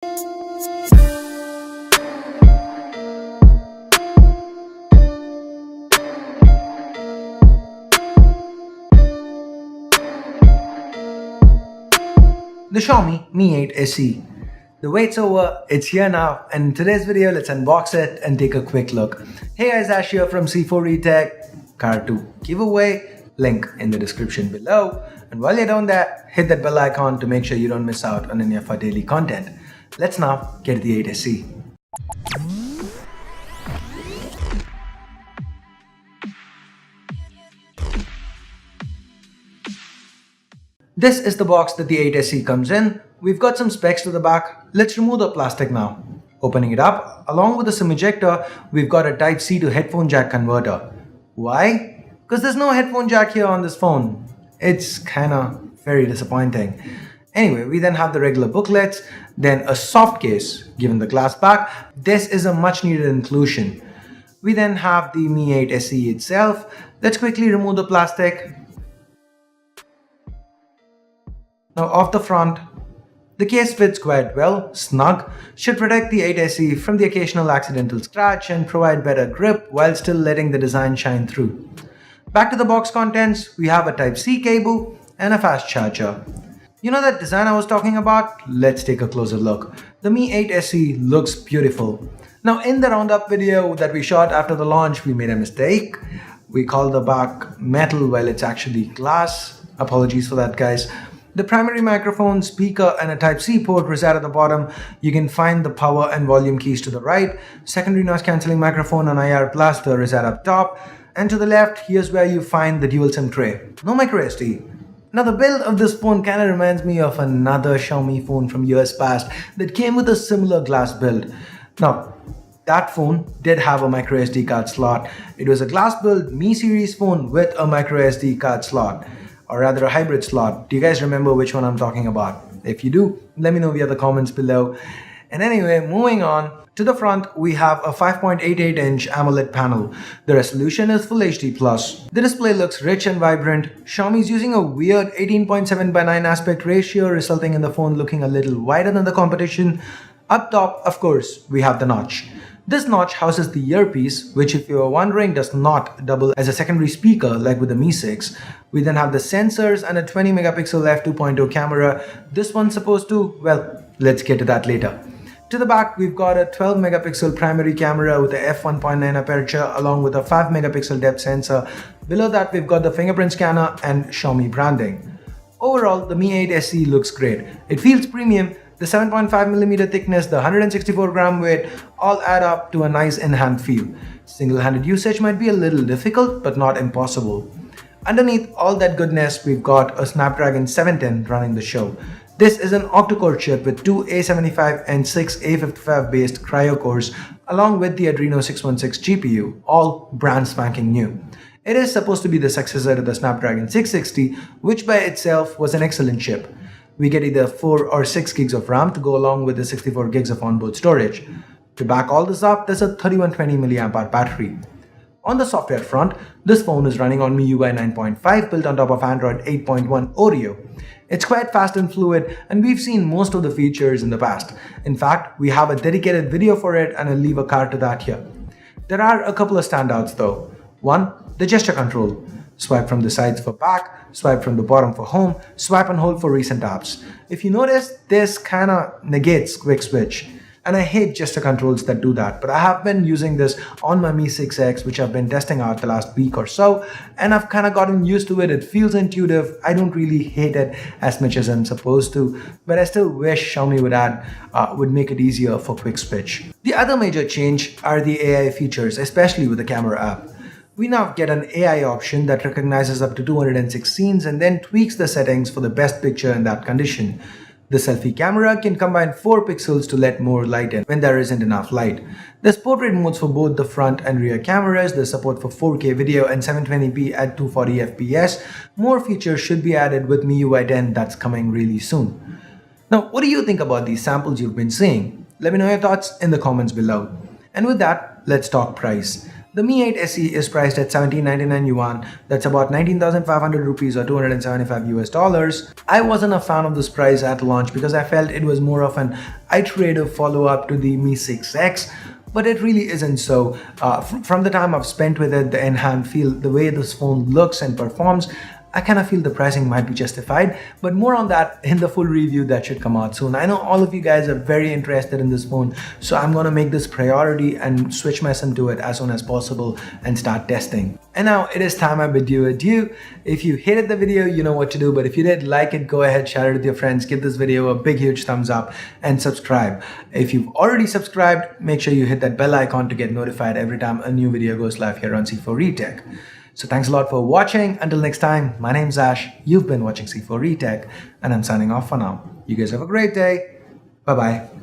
The Xiaomi Mi 8 SE. The wait's over, it's here now, and in today's video, let's unbox it and take a quick look. Hey guys, Ash here from C4E Tech. Car 2 giveaway, link in the description below. And while you're down there, hit that bell icon to make sure you don't miss out on any of our daily content. Let's now get to the 8 SE. This is the box that the 8 SE comes in. We've got some specs to the back. Let's remove the plastic now. Opening it up, along with the SIM ejector, we've got a Type-C to headphone jack converter. Why? Because there's no headphone jack here on this phone. It's kinda very disappointing. Anyway, we then have the regular booklets, then a soft case given the glass back. This is a much needed inclusion. We then have the Mi 8 SE itself. Let's quickly remove the plastic. Now off the front, the case fits quite well, snug, should protect the 8 SE from the occasional accidental scratch and provide better grip while still letting the design shine through. Back to the box contents, we have a Type-C cable and a fast charger. You know that design I was talking about? Let's take a closer look. The Mi 8 SE looks beautiful. Now in the roundup video that we shot after the launch, we made a mistake. We called the back metal while it's actually glass. Apologies for that, guys. The primary microphone, speaker and a Type-C port reside at the bottom. You can find the power and volume keys to the right. Secondary noise cancelling microphone and IR blaster reside up top. And to the left, here's where you find the dual SIM tray. No micro SD. Now the build of this phone kinda reminds me of another Xiaomi phone from years past that came with a similar glass build. Now, that phone did have a micro SD card slot. It was a glass build Mi series phone with a micro SD card slot. Or rather a hybrid slot. Do you guys remember which one I'm talking about? If you do, let me know via the comments below. And anyway, moving on. To the front, we have a 5.88-inch AMOLED panel. The resolution is Full HD+. The display looks rich and vibrant. Xiaomi's using a weird 18.7:9 aspect ratio, resulting in the phone looking a little wider than the competition. Up top, of course, we have the notch. This notch houses the earpiece, which if you are wondering does not double as a secondary speaker like with the Mi 6. We then have the sensors and a 20 megapixel f2.0 camera. This one's supposed to, well, let's get to that later. To the back, we've got a 12 megapixel primary camera with a f1.9 aperture along with a 5 megapixel depth sensor. Below that, we've got the fingerprint scanner and Xiaomi branding. Overall, the Mi 8 SE looks great. It feels premium. The 7.5mm thickness, the 164g weight, all add up to a nice in-hand feel. Single-handed usage might be a little difficult, but not impossible. Underneath all that goodness, we've got a Snapdragon 710 running the show. This is an octa-core chip with 2 A75 and 6 A55 based Kryo cores, along with the Adreno 616 GPU, all brand spanking new. It is supposed to be the successor to the Snapdragon 660, which by itself was an excellent chip. We get either 4 or 6 gigs of RAM to go along with the 64 gigs of onboard storage. To back all this up, there's a 3120 mAh battery. On the software front, this phone is running on MIUI 9.5 built on top of Android 8.1 Oreo. It's quite fast and fluid, and we've seen most of the features in the past. In fact, we have a dedicated video for it and I'll leave a card to that here. There are a couple of standouts though. One, the gesture control. Swipe from the sides for back, swipe from the bottom for home, swipe and hold for recent apps. If you notice, this kinda negates quick switch. And I hate gesture controls that do that, but I have been using this on my Mi 6X, which I've been testing out the last week or so, and I've kinda gotten used to it. It feels intuitive. I don't really hate it as much as I'm supposed to, but I still wish Xiaomi would make it easier for quick switch. The other major change are the AI features, especially with the camera app. We now get an AI option that recognizes up to 206 scenes and then tweaks the settings for the best picture in that condition. The selfie camera can combine 4 pixels to let more light in when there isn't enough light. There's portrait modes for both the front and rear cameras, there's support for 4K video and 720p at 240 fps. More features should be added with MIUI 10 that's coming really soon. Now, what do you think about these samples you've been seeing? Let me know your thoughts in the comments below. And with that, let's talk price. The Mi 8 SE is priced at 1799 yuan, that's about 19,500 rupees or 275 US dollars. I wasn't a fan of this price at launch because I felt it was more of an iterative follow-up to the Mi 6X, but it really isn't so. From the time I've spent with it, the in-hand feel, the way this phone looks and performs, I kind of feel the pricing might be justified, but more on that in the full review that should come out soon. I know all of you guys are very interested in this phone, so I'm gonna make this priority and switch my SIM to it as soon as possible and start testing. And now it is time I bid you adieu. If you hated the video, you know what to do, but if you did like it, go ahead, share it with your friends, give this video a big huge thumbs up and subscribe. If you've already subscribed, make sure you hit that bell icon to get notified every time a new video goes live here on C4eTech. So thanks a lot for watching. Until next time, my name's Ash. You've been watching C4eTech, and I'm signing off for now. You guys have a great day. Bye-bye.